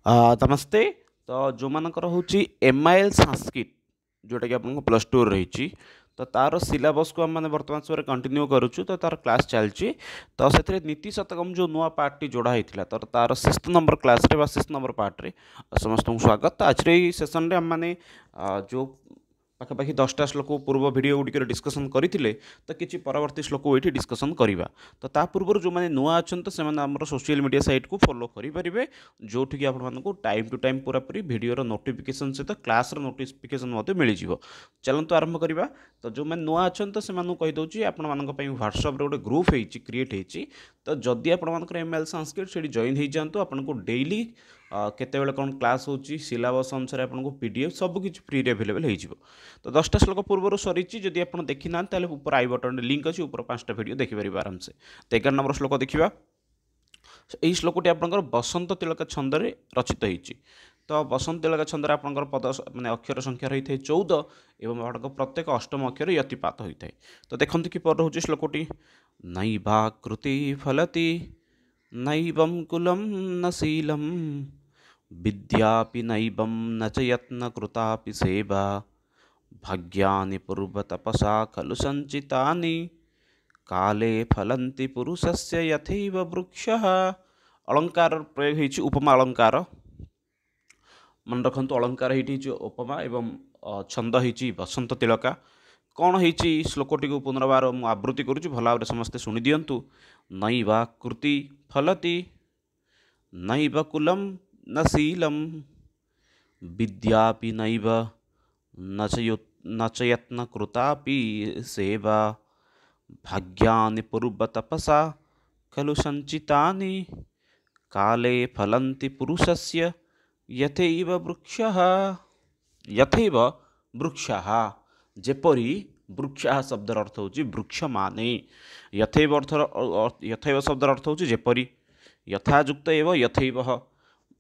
नमस्ते। तो जो मानकर होची एमआईएल संस्कृत जोटा कि आपन प्लस टू रही तो तार सिलेबस को आम बर्तमान समय कंटिन्यू करुचु तो तार क्लास चलची तो से नीति शतकम जो नुआ पार्ट टी जोड़ा होता तो तार 6th नंबर क्लास रे 6th नंबर पार्ट रे समस्त को स्वागत। तो आज सेसन रे हम माने जो पाखापाखि 10टा श्लोक पूर्व भिड गुड़िक डिस्कसन करते तो किसी परवर्ती श्लोक ये डिस्कसन करवा। तो ता पूर्व जो मैंने नुआ अच्छा तो से सोशल मीडिया साइट को फॉलो करेंगे जो आपको टाइम टू टाइम पूरा पूरी भिडर नोटिफिकेशन सहित क्लास नोटिफिकेशन मिल जाव। चलते आरंभ करवा। तो जो मैंने नुआ अच्छा तो से कहीदे आपण ह्वाट्सअप गोटे ग्रुप क्रिएट होती तो जदि आपर एमएल संस्कृत से जॉइन हो जातु आपको डेली केतेबेले कौन क्लास होची सिलेबस अनुसार आपको पीडीएफ सबकि फ्री अवेलेबल हो। तो 10टा श्लोक पूर्व सरी जदि आप देखी ना ऊपर आई बटन लिंक अच्छी ऊपर 5टा वीडियो देखिपारे आराम से। तो 11 नंबर श्लोक देखा। यही श्लोकटी आपंकर बसंत तिलक छंदे रचित होती। तो बसंत तिलक छंदर आपंकर पद माने अक्षर संख्या रही है 14 एवं आपको प्रत्येक अष्टम अक्षर यतिपात होता है। तो देखते कि पर रोचे श्लोकटी नैवाकृति फलति नैवं कुलं न शीलं विद्यापि नैवं न च यत्नकृतापि सेवा भाग्यानि पूर्वतपसा खलु संचितानि काले फलन्ति पुरुषस्य यथैव वृक्षः। अलंकार प्रयोग होइछि उपमा अलंकार मन रखु अलंकार होइछि उपमा एवं छंद होइछि बसंत तिलका। कौन होइछि श्लोकटी को पुनर्बार मु आवृत्ति करुच्ची भल भाव समस्ते शुणी दियंतु। नैवा कृति फलति नैव कुलं न शीलं विद्यापि नैव न च यत्नकृतापि सेवा भाग्यानि पूर्वतपसा खलु संचितानि काले फलन्ति पुरुषस्य यथैव वृक्षः। यथैव वृक्षः जेपरी वृक्षः शब्दर अर्थ होची वृक्ष माने। यथैव अर्थ यथैव शब्दर अर्थ होची जेपरी यथायुक्त एवं यथैव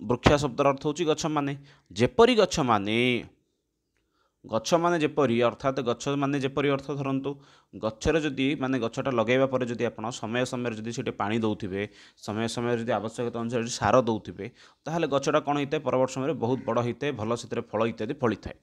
वृक्ष शब्दर अर्थ होची गछ माने जेपरी गछ माने जेपरी अर्थात गछ माने जेपरी अर्थ धरतु गचर जदि माने गछटा लगेवा पर जदि आपण समय समय जदि सेटे पानी दउथिबे समय समय जदि आवश्यकता अनुसार सार दउथिबे ताहले गछटा कोन होइते परवर्त समय बहुत बड़ होइते भल सेते फल इत्यादि फली थाए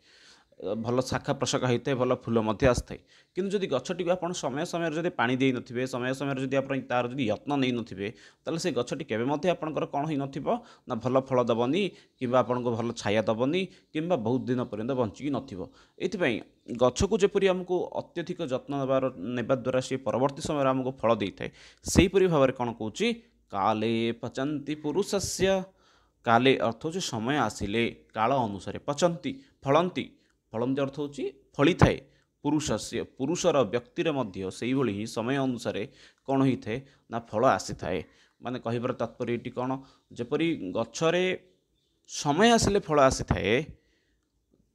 भल शाखा प्रशाखा होता है भल फूल आसता है। किंतु जदि गछटी आप समय समय जब पानी दे नथिबे समय समय जदि आप तार जदि यत्न नहीं नथिबे ताले से गछटी केबे मध्ये आपनकर कोन होई नथिबो ना भल फल दबनी किंबा आपनको भल छाया दबनी किंबा बहुत दिन पर्यंत बंचिकी नथिबो। एथिपई गछ को जेपरि हमको अत्यधिक जत्न नेबा द्वारा से परवर्ती समय हमको फल देइथाय सेहीपरि भाव में कौन कहूँ काले पचंती पुरुषस्य। काले अर्थ हो समय आसिले काल अनुसार पचंती फलंती फलंती अर्थ होची फली थाए पुरुषस्य पुरुषर व्यक्तिर मध्य सेही भली ही समय अनुसार कौन होता है ना फल आसी थाए। माने कहिबार तात्पर्य ये कौन जेपरी गछरे समय आसिले फल आसी थाए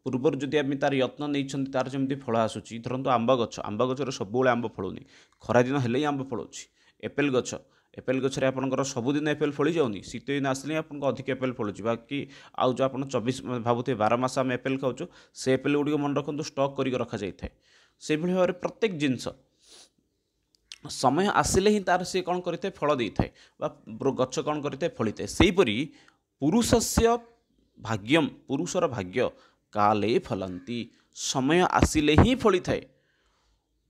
पूर्वर जदि आम तार यत्न नहीं तार जमी फल आसूची धरतु आंब गछर सब आंब फलुनी खरा दिन हेले ही आंब फलुची। एपेल गछ एपेल गछरे आपनकर सबुदिन एपेल फली जाऊनी शीत दिन आसले आपको अधिक एपेल फलुची बाकी आउ जो आप 24 भावुथे 12 मास आम एपेल खाऊँ से एपेल गुड़िक मन रखु स्टक कर रखा जाए से भाव में प्रत्येक जिनस समय आसिले ही तार सी कौन करते फल दे थाए गछ कौन करते फली थाए। सेहीपरि पुरुषस्य भाग्यम पुरुषर भाग्य काले फलंती समय आसिले ही फली थाए।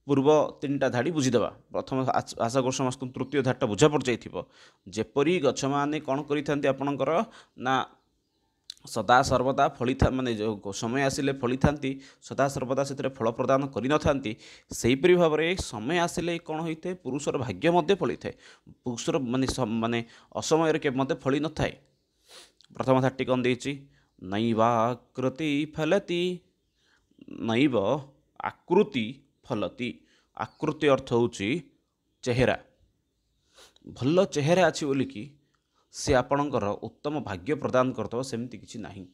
पूर्व 3टा धाड़ी बुझीदेवा प्रथम आशा कर समस्त तृतीय धाड़टा बुझा पड़ जाइथिबो जेपरी गछ माने कौन करिथांती आपणकर ना सदा सर्वदा फली माने जो समय आसिले फली थांती सदा सर्वदा से फल प्रदान करि नथांती सेहीपरि भाव में समय आसिले कौन होइथे पुरुषर भाग्य मध्य फली थाए पुरुषर माने असमय के मध्य फली न थाए। प्रथम धाड़टी कौन देछि नैवाकृति फलति नैव आकृति फलति। आकृति अर्थ होची चेहरा भल चेहरा अच्छी बोलिकी से आपणकर उत्तम भाग्य प्रदान करते सेमती किसी नहीं।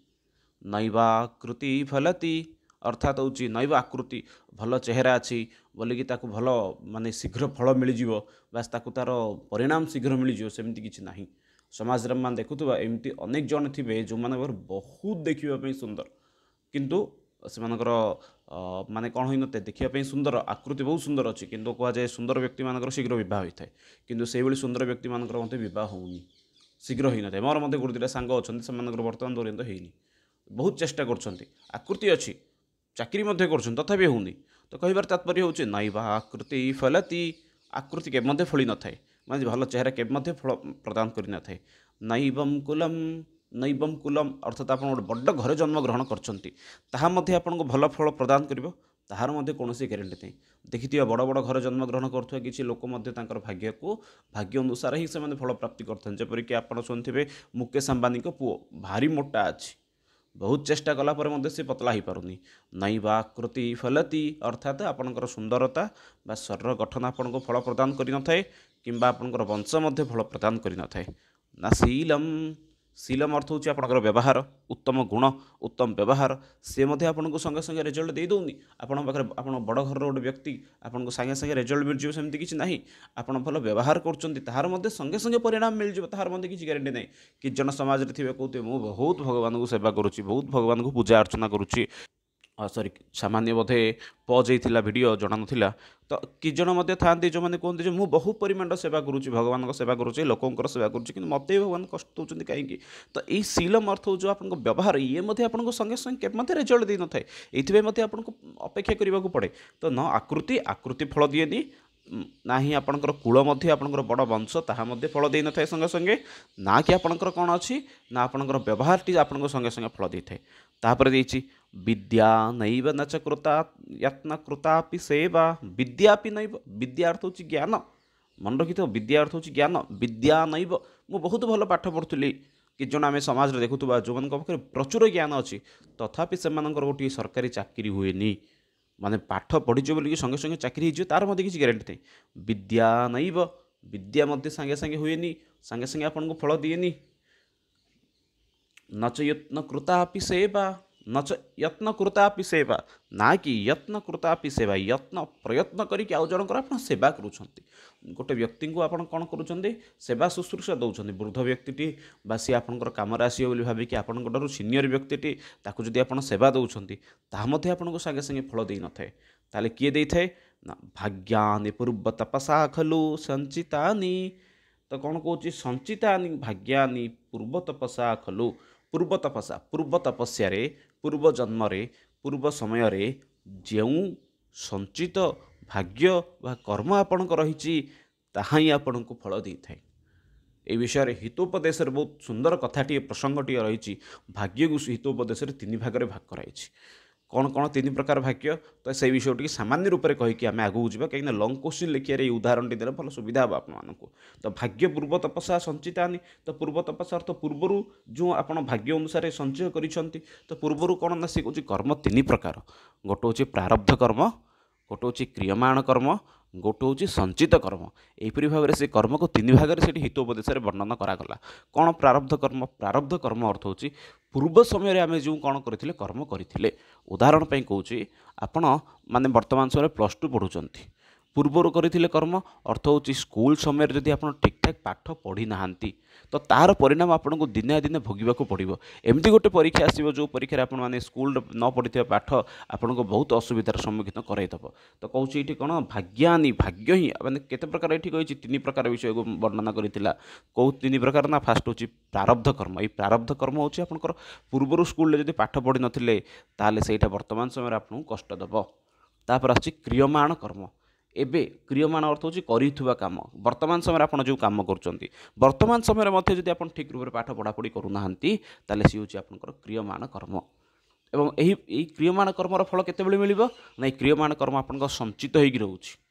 नैवाकृति फलति अर्थात होची नैव आकृति भल चेहरा अच्छी बोलिकी ताकू भल माने शीघ्र फल मिल बास ताकू तार परिणाम शीघ्र मिल सेमती किसी नहीं। समाज मान देखुवा एमती अनेक जन थे जो माने बहुत देखापी सुंदर किंतु से माने कौन होई नते देखिया सुंदर आकृति बहुत सुंदर अच्छी किंतु कह जाए सुंदर व्यक्ति मानकर शीघ्र विवाह होता है किंतु से सुंदर व्यक्ति मानकर मते विवाह होनी शीघ्र होई नଥାଏ। मोर मध्य गोटे दुईटा सांग अछंती सेमानकर वर्तमान पर्यंत हेइनी, बहुत चेष्टा करछंती, आकृति अछि, चाकरी मध्य करछंती तथापि होउनी। तो कहिबार तात्पर्य होउछि नैव आकृति फलति, आकृति केबे मध्य फଳି नଥାଏ, माने भल चेहरा केबे मध्य फल प्रदान करि नଥାଏ। नैवम कुलम, नैवम कुलम अर्थात आपण गोटे बड्ड घरे जन्म ग्रहण करछंती, ताहा मध्य आपनको भल फल प्रदान करिवो, ताहार मध्य कौनसी ग्यारेंटी नहीं। देखिथिबा बड़ बड़ घर जन्म ग्रहण करुवा किसी लोक मध्य तांकर भाग्य को भाग्य अनुसार ही से फल प्राप्ति करते। जेपरिक आप शुणुवे मुकेश अंबानी को पुओ भारी मोटा अच्छी, बहुत चेष्टा कला पर मध्य से पतला हो पारुनी। नैवाकृति फलति अर्थात आपणकर सुंदरता बा शरीर गठन आपन को फल प्रदान करि नथाय, किंबा आपणकर वंश मध्य फल प्रदान करि नथाय। ना शीलम, शीलम अर्थ होची आपणकर व्यवहार, उत्तम गुण, उत्तम व्यवहार से मध्य आपको संगे संगे रिजल्ट दे दौनी। आपण पाखे आपण बड़ घर गोटे व्यक्ति आपको संगे संगे रिजल्ट मिल जाए सेमती किसी ना, आपड़ भल व्यवहार कर तार मध्य संगे संगे परिणाम मिल जाए, तार मध्य किसी गारंटी नहीं। कि जन समाज में थे कहते मुझे बहुत भगवान को सेवा करुच्ची, बहुत भगवान को पूजा अर्चना करुच्ची, सॉरी सामान्य बोधे पज होता वीडियो जना ना। तो कि जन था जो मैंने कहते जो मुझे बहुत परिमाण सेवा करुच्ची, भगवान सेवा करुच्ची, लोकंर सेवा करुच्ची, कि मत भगवान कष्ट दूसरी कहीं। तो यही शीलम अर्थ हो जो आप व्यवहार ये आपको संगे संगे के रिजल्ट दे न था, ये आपको अपेक्षा करने को पड़े। तो न आकृति, आकृति फल दिएनी ना ही आपणकर कूल आपणकर बड़ वंश ताहा फल दे न था संगे संगे, ना कि आपणकर कौन अच्छी ना आपणकर व्यवहार टी आपको संगे संगे फल दे थाए। तापर देछि विद्या नैव न च कृता यत्न कृतापि सेवा, विद्यापि नैव, विद्या अर्थ होछि ज्ञान, मन रखि तो विद्या अर्थ होछि ज्ञान, विद्या नैव मु बहुत भल पाठ पढ़ुली कि जन आम समाज देखुवा जो मान पाखे प्रचुर ज्ञान अच्छी तथापि से गोटे सरकारी चाकरी हुएनी, माने पाठ पढ़ीज बोलिक संगे संगे चाकरी हो तार मध्य किसी गारंटी नहीं। विद्या नैव, विद्या मध्य संगे संगे हुएनी, संगे संगे आपन को फल दिएनी। न च यत्न कृतापि सेवा, न च यत्न कृतापि सेवा, ना कि यत्न कृतापि सेवा, यत्न प्रयत्न करके आउ जनकर आप सेवा करुँच। गोटे व्यक्ति को आप कौन करुँच सेवा शुश्रूषा दौरान, वृद्ध व्यक्ति बा सी आपंकर कम आसो भाविक आपंकर सीनियर व्यक्ति ताकू जदि आप सेवा दौरान ताहा आपको सागे सागे फल दे न थाए, ताले किए दे थाए ना भाग्यानि पूर्व तपसा खलु संचितानि। तो कौन कौच संचितानि भाग्यानि पूर्व तपसा खलु, पूर्व तपसा पूर्व तपस्या पूर्व जन्म पूर्व समय जो संचित भाग्य वा कर्म आपण रही ताहा ही आपण को फल दे थाए। ए विषय हितोपदेश बहुत सुंदर कथाटी प्रसंगटी रही। भाग्य को हितोपदेश तीन भाग में भाग कराई। कौन कौन तीन प्रकार भाग्य, तो से विषय टी सामान्य रूप से कहीकि आम आगू जावा, कहीं लंग क्वेश्चन लिखिए उदाहरण देने भल सुविधा हम आपको। तो भाग्य पूर्व तपस्या संचितानि, तो पूर्व तपस्या अर्थ पूर्वर जो आप भाग्य अनुसार संचय करिसेंती। तो पूर्वर कौन ना सी कौन कर्म तीन प्रकार, गोटे हूँ प्रारब्ध कर्म, गोटे हूँ क्रियमाण कर्म, गोटे हूँ संचित कर्म। यहीपरी भाव में से कर्म को तीन भाग में हितोपदेश वर्णन करागला। कौन प्रारब्ध कर्म, प्रारब्ध कर्म अर्थ हूँ पूर्व समय आम जो कौन करते कर्म करते। उदाहरण पर कहूँ आपण माने वर्तमान समय +2 पढ़ुंट, पूर्वर करते कर्म अर्थ हूँ स्कूल समय जदि आप ठीक ठाक पाठ पढ़ी ना तो तार परिणाम आपन को दिने दिने भोगवाक पड़ो। एमती गोटे परीक्षा आसो जो परीक्षा आप स्कूल न पढ़ी पाठ आपन को बहुत असुविधार सम्मुखीन कराइदेव। तो कहूँ ये कौन भाग्यानि, भाग्य ही मैंने केते प्रकार ये कही तीन प्रकार विषय को वर्णना करथिला। कौ तीन प्रकार ना, फास्ट हूँ प्रारब्ध कर्म। ये प्रारब्ध कर्म हूँ आपंकर पूर्वर स्कूल जब पाठ पढ़ी नथिले ताले सेटा वर्तमान समय आपको कष्ट देव। तापर आछि क्रियमाण कर्म। एबे क्रियमाण अर्थ होची करिथुवा काम, वर्तमान समय आपण जो काम करूचंती वर्तमान समय मध्य जदि आपण ठीक रूप से पाठ पढ़ापढ़ी करूनाहांती ताले सी होची आपनकर क्रियमाण कर्म। एवं एही क्रियमाण कर्मर फल केतेबेले मिलिबो ना, क्रियमाण कर्म आपनकर संचित होइक रहउची,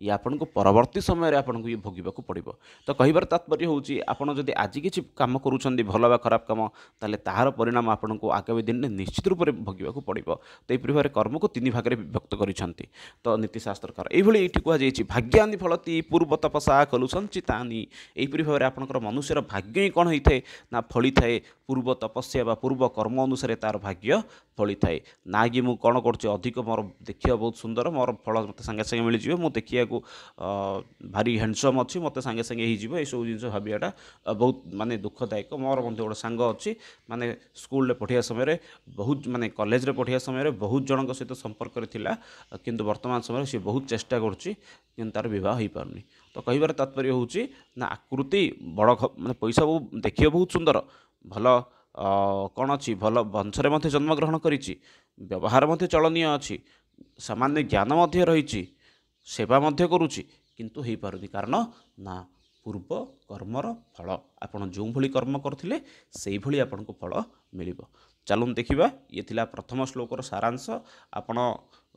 ये आपन को परवर्ती समय आपन को ये भोगवाक पड़ो। तो कहिबार तात्पर्य होची आपन जदि आज किछि काम करूछंती भल बा खराब काम ताले ताहार परिणाम आपन को आगामी दिन में निश्चित रूप से भोगवाक पड़ो। तो यही भाव कर्म को तीन भाग में विभक्त करिसेंती। तो नीतिशास्त्रकार ये कहुई भाग्यानि फलति पूर्व तपसा खलु संचितानि। यहीपरी भाव में आपंकर मनुष्यर भाग्य ही कौन होता है ना, फली थाए ପୂର୍ବ ତପସ୍ୟା ବା ପୂର୍ବ କର୍ମ ଅନୁସାରେ ତାର ଭାଗ୍ୟ ଫଳିଥାଏ। ନା କି ମୁଁ କ'ଣ କରୁଛି ଅଧିକ ମୋର ଦେଖିବା ବହୁତ ସୁନ୍ଦର, ମୋର ଫଳ ମୋତେ ସାଙ୍ଗେ ସାଙ୍ଗେ ମିଳିଯିବ, ମୁଁ ଦେଖିବାକୁ ଭାରି ହ୍ୟାଣ୍ଡସମ୍ ଅଛି, ମୋତେ ସାଙ୍ଗେ ସାଙ୍ଗେ ହେଇଯିବ, ଏସବୁ ଜିନିଷ ଭାବିବାଟା ବହୁତ ମାନେ ଦୁଃଖଦାୟକ। ମୋର ମଧ୍ୟ ଗୋଟେ ସାଙ୍ଗ ଅଛି, ମାନେ ସ୍କୁଲରେ ପଢ଼ିବା ସମୟରେ ବହୁତ ମାନେ କଲେଜରେ ପଢ଼ିବା ସମୟରେ ବହୁତ ଜଣଙ୍କ ସହିତ ସମ୍ପର୍କରେ ଥିଲା, କିନ୍ତୁ ବର୍ତ୍ତମାନ ସମୟରେ ସେ ବହୁତ ଚେଷ୍ଟା କରୁଛି କିନ୍ତୁ ତାର ବିବାହ ହୋଇପାରୁନି। ତ କହିବାର ତାତ୍ପର୍ଯ୍ୟ ହେଉଛି ନା ଆକୃତି ବଡ଼ ମାନେ ପଇସା ଦେଖିବା ବହୁତ ସୁନ୍ଦର, ଭଲ କ'ଣ ଅଛି, ଭଲ ବଂଶରେ ମଧ୍ୟ ଜନ୍ମଗ୍ରହଣ କରିଛି, ବ୍ୟବହାର ମଧ୍ୟ ଚଳନୀୟ ଅଛି, ସାମାନ୍ୟ ଜ୍ଞାନ ମଧ୍ୟ ରହିଛି, ସେବା ମଧ୍ୟ କରୁଛି, କିନ୍ତୁ ହେଇପାରୁନି। କାରଣ ନା ପୂର୍ବ କର୍ମର ଫଳ, ଆପଣ ଯେଉଁଭଳି କର୍ମ କରିଥିଲେ ସେଇଭଳି ଆପଣଙ୍କୁ ଫଳ ମିଳିବ। ଚାଲନ୍ତୁ ଦେଖିବା, ଇଏ ଥିଲା ପ୍ରଥମ ଶ୍ଲୋକର ସାରାଂଶ। ଆପଣ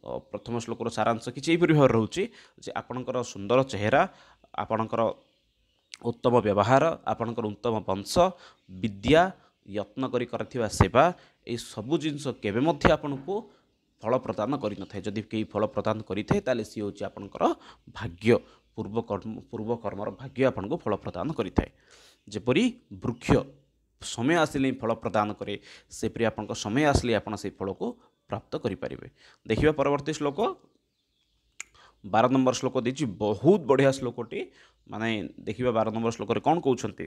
ପ୍ରଥମ ଶ୍ଲୋକର ସାରାଂଶ କିଛି ଏହିପରି ଭାବରେ ରହୁଛି ଯେ ଆପଣଙ୍କର ସୁନ୍ଦର ଚେହେରା, ଆପଣଙ୍କର ଉତ୍ତମ ବ୍ୟବହାର, ଆପଣଙ୍କର ଉତ୍ତମ ବଂଶ, ବିଦ୍ୟା, ଯତ୍ନ କରି କରିଥିବା ସେବା, এই ସବୁ ଜିନିଷ କେବେ ମଧ୍ୟ ଆପଣଙ୍କୁ ଫଳ ପ୍ରଦାନ କରିନଥାଏ। ଯଦି କେହି ଫଳ ପ୍ରଦାନ କରିଥାଏ ତାହେଲେ ସିଏ ହେଉଛି ଆପଣଙ୍କର ଭାଗ୍ୟ, ପୂର୍ବ କର୍ମର ଭାଗ୍ୟ ଆପଣଙ୍କୁ ଫଳ ପ୍ରଦାନ କରିଥାଏ। ଯେପରି ବୃକ୍ଷ ସମୟ ଆସିଲେ ହିଁ ଫଳ ପ୍ରଦାନ କରେ, ସେପରି ଆପଣଙ୍କ ସମୟ ଆସିଲେ ଆପଣ ସେଇ ଫଳକୁ ପ୍ରାପ୍ତ କରିପାରିବେ। ଦେଖିବା ପରବର୍ତ୍ତୀ ଶ୍ଲୋକ 12 ନମ୍ବର ଶ୍ଲୋକ ଦେଇଛି, ବହୁତ ବଢ଼ିଆ ଶ୍ଲୋକଟି। ମାନେ ଦେଖିବା 12 ନମ୍ବର ଶ୍ଲୋକରେ କ'ଣ କହୁଛନ୍ତି,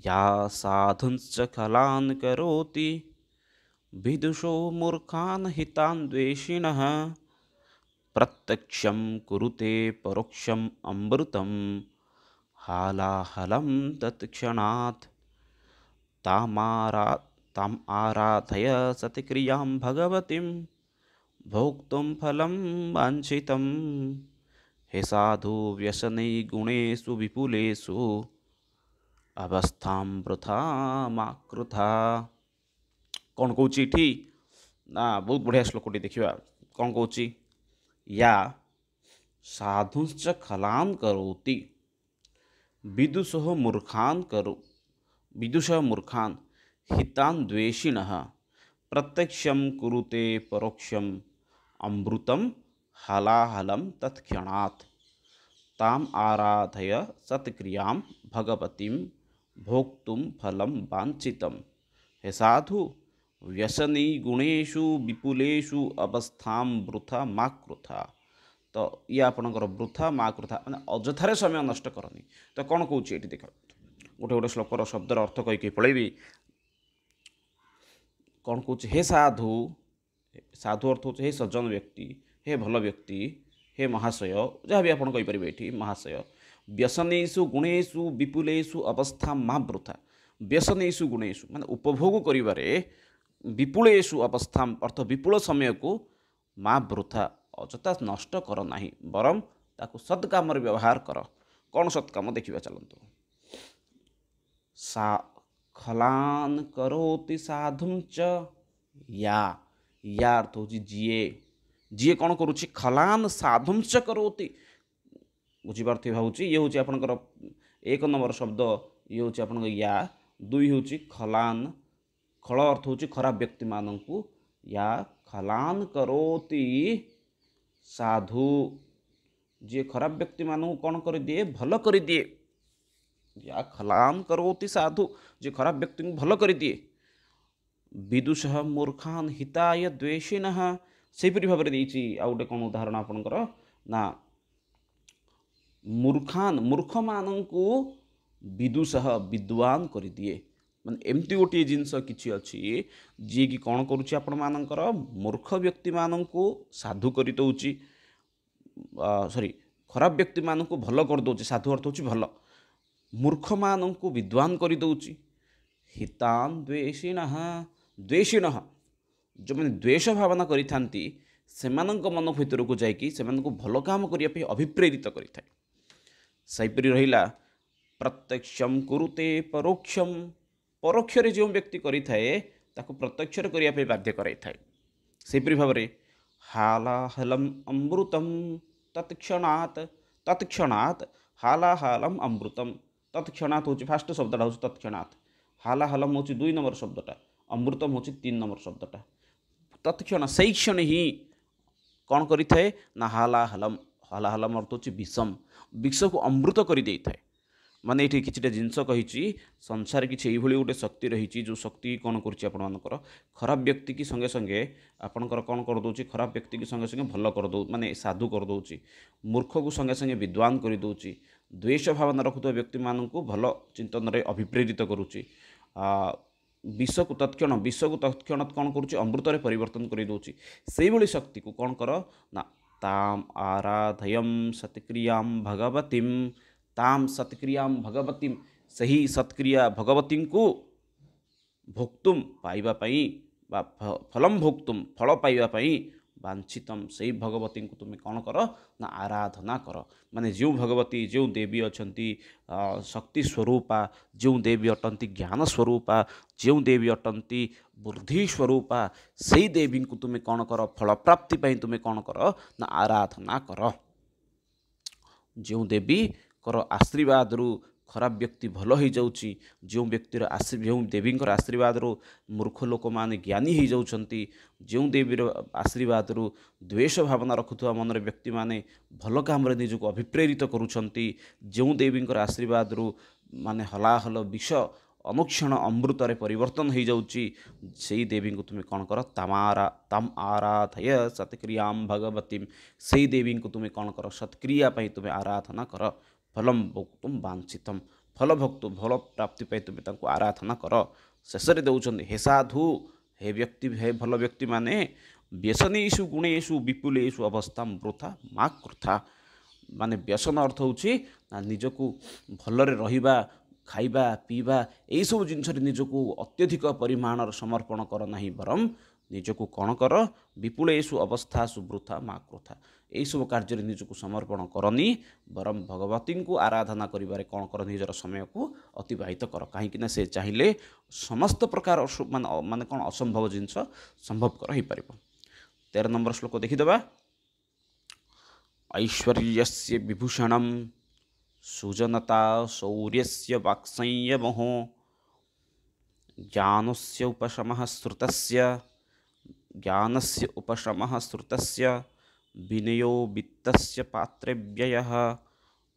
ୟା ସାଧୁଂଶ୍ଚ ଖଲାନ୍ କରୋତି ବିଦୁଷୋ ମୂର୍ଖାନ୍ ହିତାନ୍ ଦ୍ୱେଷିଣଃ ପ୍ରତ୍ୟକ୍ଷଂ କୁରୁତେ ପରୋକ୍ଷମ୍ ଅମୃତମ୍ ହାଲାହଲମ୍ ତତ୍କ୍ଷଣାତ୍ ताम् आराधय सतिक्रियां भगवतीं भोक्तुं फलं वाञ्छितं हे साधु व्यसनै गुणेषु विपुलेषु अवस्थां वृथा मा कृथा। କ'ଣ କହୁଛି ଏଠି ନା ବହୁତ ବଢ଼ିଆ ଶ୍ଲୋକଟି। ଦେଖିବା କ'ଣ କହୁଛି, ୟା ସାଧୁଶ୍ଚ ଖଲାନ୍ କରୋତି ବିଦୁଷଃ मूर्खान् हितान् द्वेषिणः प्रत्यक्षं कुरुते परोक्षम् अमृतं हलाहलं तत्क्षणात् ताम् आराधय सत्क्रियां भगवतीं भोक्तुं फलं वाञ्छितं हे साधु व्यसनी गुणेषु विपुलेषु अवस्थां वृथा मा कृथा। तो ये आपणकर वृथा मा कृथा माने अଯଥାରେ समय नष्ट करनी। तो कौन कौन ये देख गोटे गोटे श्लोकर शब्दर अर्थ कहीकि पलैबी। कौन कौच, हे साधु, साधु अर्थ हो हे सज्जन व्यक्ति, हे भल व्यक्ति, हे महाशय, जहाँ भी आप ये महाशय, व्यसनेषु गुणेषु विपुलेषु अवस्था मा वृथा। व्यसनेषु गुणेषु माने उपभोग करिबारे, विपुलेषु अवस्था अर्थ विपुल समय को मा वृथा अଯଥା नष्ट कर नाही, बरम ताकु सत्काम व्यवहार कर। कौन सत्काम देखिए चलतु। सा खलान करोति साधुं च या अर्थ हो जीए कौन करुच्ची खलान साधुं च करोति। बुझीपारे भावुँ ये हूँ आपंकर 1 नंबर शब्द, ये हूँ आप या 2 हूँ खलान, खल अर्थ हूँ खराब व्यक्ति मानू, या खलान करोति साधु, जी खराब व्यक्ति मानू कौन कर दिए, भल कर दिए। या खलान करोति साधु, जी खराब व्यक्ति को भल कर दिए। विदुषः मूर्खान् हिताय द्वेषिणः, सेपरी भाव में देछि। आ गोटे कौन उदाहरण आपनकर ना, मूर्ख मानू विदुषः विद्वान कर दिए। माने एमती गोटे जिनस किछि अछि जी कि कौन करुच्ची आपण मानकर मूर्ख व्यक्ति मानू साधु कर दउची, सॉरी खराब व्यक्ति मानू भल कर दउची। साधु अर्थ होची भल, मूर्ख मानू विद्वान कर दउची। हितान् द्वेषिणः, द्वेषिणः जो मैंने द्वेष भावना करिथांती सेमानंक मन भीतर को जाइकी सेमानंको भल काम करिया पे अभिप्रेरित करिथाय। सहीपरि रहिला प्रत्यक्षं कुरुते परोक्षम, परोक्षरे जो व्यक्ति करिथाए ताको प्रत्यक्षरे करिया पे बाध्य कराइथाय। सेपरि भावरे हालाहलम अमृतम तत्क्षणात्, तत्क्षणात् हालाहलम अमृतम, तत्क्षणात् होची फास्ट शब्दटा होची तत्क्षणात्, हालाहलम होची 2 नंबर शब्दटा, अमृतम होची 3 नंबर शब्दटा। तत्क्षण सही क्षण ही कौन करिथाए ना हालाहलम, हालाहलम अर्थ होची विषम, विष को अमृत कर देइथाए। ମାନେ ଏଠି କିଛିଟା ଜିନିଷ କହିଛି ସଂସାର କିଛି ଏଇଭଳି ଗୋଟେ ଶକ୍ତି ରହିଛି ଯେଉଁ ଶକ୍ତି କ'ଣ କରୁଛି ଆପଣମାନଙ୍କର ଖରାପ ବ୍ୟକ୍ତି କି ସଙ୍ଗେ ସଙ୍ଗେ ଆପଣଙ୍କର କ'ଣ କରିଦେଉଛି ଖରାପ ବ୍ୟକ୍ତି କି ସଙ୍ଗେ ସଙ୍ଗେ ଭଲ କରିଦେଉ ମାନେ ସାଧୁ କରିଦେଉଛି ମୂର୍ଖକୁ ସଙ୍ଗେ ସଙ୍ଗେ ବିଦ୍ୱାନ କରିଦେଉଛି ଦ୍ୱେଷ ଭାବନା ରଖୁଥିବା ବ୍ୟକ୍ତିମାନଙ୍କୁ ଭଲ ଚିନ୍ତନରେ ଅଭିପ୍ରେରିତ କରୁଛି ବିଷକୁ ତତ୍କ୍ଷଣାତ୍ କ'ଣ କରୁଛି ଅମୃତରେ ପରିବର୍ତ୍ତନ କରିଦେଉଛି ସେଇଭଳି ଶକ୍ତିକୁ କ'ଣ କର ନା ତାମ୍ ଆରାଧୟମ୍ ସତ୍କ୍ରିୟାମ୍ ଭଗବତୀମ୍ ତାମ୍ ସତ୍କ୍ରିୟାମ୍ ଭଗବତୀମ୍ ସେହି ସତ୍କ୍ରିୟା ଭଗବତୀଙ୍କୁ ଭୋକ୍ତୁମ୍ ପାଇବା ପାଇଁ ବା ଫଲମ୍ ଭୋକ୍ତୁମ୍ ଫଳ ପାଇବା ପାଇଁ ବାଞ୍ଛିତମ୍ ସେହି ଭଗବତୀଙ୍କୁ ତୁମେ କ'ଣ କର ନା ଆରାଧନା କର ମାନେ ଯେଉଁ ଭଗବତୀ ଯେଉଁ ଦେବୀ ଅଛନ୍ତି ଶକ୍ତି ସ୍ୱରୂପା ଯେଉଁ ଦେବୀ ଅଟନ୍ତି ଜ୍ଞାନ ସ୍ୱରୂପା ଯେଉଁ ଦେବୀ ଅଟନ୍ତି ବୁଦ୍ଧି ସ୍ୱରୂପା ସେହି ଦେବୀଙ୍କୁ ତୁମେ କ'ଣ କର ଫଳପ୍ରାପ୍ତି ପାଇଁ ତୁମେ କ'ଣ କର ନା ଆରାଧନା କର ଯେଉଁ ଦେବୀଙ୍କର ଆଶୀର୍ବାଦରୁ ଖରାପ ବ୍ୟକ୍ତି ଭଲ ହେଇଯାଉଛି ଯେଉଁ ବ୍ୟକ୍ତିର ଯେଉଁ ଦେବୀଙ୍କର ଆଶୀର୍ବାଦରୁ ମୂର୍ଖ ଲୋକମାନେ ଜ୍ଞାନୀ ହେଇଯାଉଛନ୍ତି ଯେଉଁ ଦେବୀର ଆଶୀର୍ବାଦରୁ ଦ୍ୱେଷ ଭାବନା ରଖୁଥିବା ମନରେ ବ୍ୟକ୍ତିମାନେ ଭଲ କାମରେ ନିଜକୁ ଅଭିପ୍ରେରିତ କରୁଛନ୍ତି ଯେଉଁ ଦେବୀଙ୍କର ଆଶୀର୍ବାଦରୁ ମାନେ ହଲାହଲ ବିଷ ଅନୁକ୍ଷଣ ଅମୃତରେ ପରିବର୍ତ୍ତନ ହେଇଯାଉଛି ସେହି ଦେବୀଙ୍କୁ ତୁମେ କ'ଣ କର ତମ୍ ଆରାଧୟ ସତ୍କ୍ରିୟାମ୍ ଭଗବତୀମ୍ ସେହି ଦେବୀଙ୍କୁ ତୁମେ କ'ଣ କର ସତ୍କ୍ରିୟା ପାଇଁ ତୁମେ ଆରାଧନା କର ଫଲମ୍ ଭୋକ୍ତୁମ୍ ବାଞ୍ଛିତମ୍ ଫଳ ଫଳ ପ୍ରାପ୍ତି ପାଇଁ ତୁମେ ତାଙ୍କୁ ଆରାଧନା କର ଶେଷରେ ଦେଉଛନ୍ତି ହେ ସାଧୁ ହେ ବ୍ୟକ୍ତି ହେ ଭଲ ବ୍ୟକ୍ତିମାନେ ବ୍ୟସନେଷୁ ଗୁଣେଷୁ ବିପୁଲେଷୁ ଅବସ୍ଥାମ୍ ବୃଥା ମା କୃଥା ମାନେ ବ୍ୟସନ ଅର୍ଥ ହେଉଛି ନିଜକୁ ଭଲରେ ରହିବା ଖାଇବା ପିଇବା ଏଇସବୁ ଜିନିଷରେ ନିଜକୁ ଅତ୍ୟଧିକ ପରିମାଣର ସମର୍ପଣ କର ନାହିଁ ବରଂ ନିଜକୁ କ'ଣ କର ବିପୁଳେଷୁ ଅବସ୍ଥାସୁ ବୃଥା ମା କୃଥା ଏହିସବୁ କାର୍ଯ୍ୟରେ ନିଜକୁ ସମର୍ପଣ କରନି ବରଂ ଭଗବତୀଙ୍କୁ ଆରାଧନା କରିବାରେ କ'ଣ କର ନିଜର ସମୟକୁ ଅତିବାହିତ କର କାହିଁକିନା ସେ ଚାହିଁଲେ ସମସ୍ତ ପ୍ରକାର ମାନେ କ'ଣ ଅସମ୍ଭବ ଜିନିଷ ସମ୍ଭବକର ହୋଇପାରିବ 13 ନମ୍ବର ଶ୍ଲୋକ ଦେଖିଦେବା ଐଶ୍ୱର୍ଯ୍ୟସ୍ୟ ବିଭୂଷଣମ୍ ସୁଜନତା ଶୌର୍ୟସ୍ୟ ବାକ୍ସଂୟମଃ ଜ୍ଞାନସ୍ୟ ଉପଶମः ଶ୍ରୁତस्य विनयो वित्तस्य पात्रे व्ययः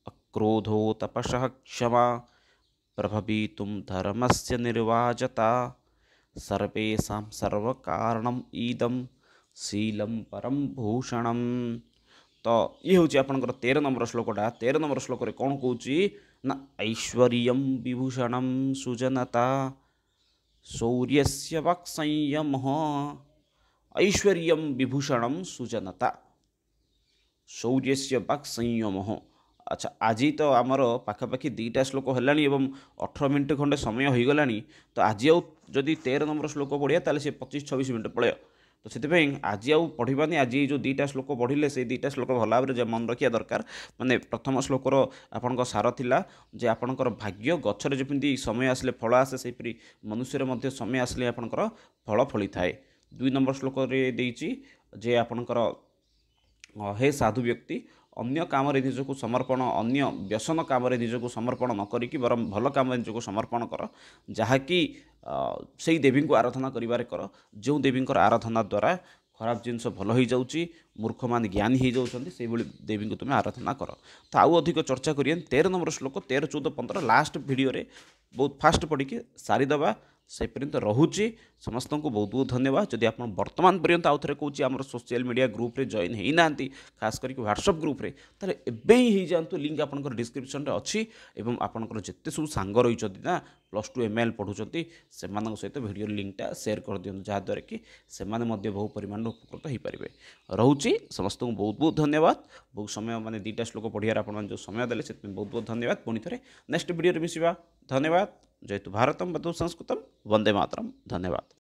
अक्रोधो तपसः क्षमा प्रभवितुं धर्मस्य निर्वाजता सर्वेषां सर्वकारणम् इदं शीलं परम भूषणम। तो ये हूँ आपंकर 13 नंबर श्लोकटा 13 नंबर श्लोक कौन कौच ना ऐश्वर्य विभूषणम सुजनता शौर्यस्य वाक्संयमः ऐश्वर्य विभूषणम सुजनता शौर्यस्य वाक्संयमः। अच्छा आज तो आमर पाखापाखि 2टा श्लोक है 18 मिनट खंडे समय हो गला तो आज आदि 13 नंबर श्लोक पढ़िया ताले से 25-26 मिनट पड़े तो से आज आउ पढ़ानी आज जो 2टा श्लोक पढ़ले से 2टा श्लोक भल भाव मन रखा दरकार माने प्रथम श्लोकर आपण सार थिला जे आपणकर भाग्य गचर जमी समय आसले फल आसे सेपरी मनुष्यर मध्य समय आसले आपणकर फल फली थाए। 2 नंबर श्लोक जे आपणकर हे साधु व्यक्ति अन्य काम निजक समर्पण अन्य व्यसन काम निजक समर्पण न करिकी बरं भल काम निजक समर्पण कर जहाँकि से देवी को आराधना करिवारे कर जो देवी आराधना द्वारा खराब जिनस भल हो जाऊँगी मूर्ख मान ज्ञानी हो जाती से देवी को तुम्हें आराधना कर। तो आउ अधिक चर्चा करिए 13 नंबर श्लोक 13, 14, 15 लास्ट वीडियो रे बहुत फास्ट पढ़ी सारीदे से पर्यंत रोचे समस्त को बहुत बहुत धन्यवाद। जदि आप बर्तमान पर्यंत आउ थे कौच आम सोशल मीडिया ग्रुप रे जॉइन होना खास करके व्हाट्सएप ग्रुप रे ताले एबे ही जातु लिंक आपनकर डिस्क्रिप्शन रे अच्छी एवं आपनकर जिते सब सांग रही ना +2 ML पढ़ुंट से सहित वीडियो लिंकटा शेयर कर दिखाँ जहाँद्वारा कि से बहु परिमाण उपकृत हो पारे। रोचे समस्त को बहुत बहुत धन्यवाद। बहुत समय माने 2टा श्लोक पढ़ियार आप जो समय देले से बहुत बहुत धन्यवाद। पुणी थे नेक्स्ट वीडियो मिसिबा। धन्यवाद। जयतु भारतम बंधु संस्कृतम वंदे मातरम। धन्यवाद।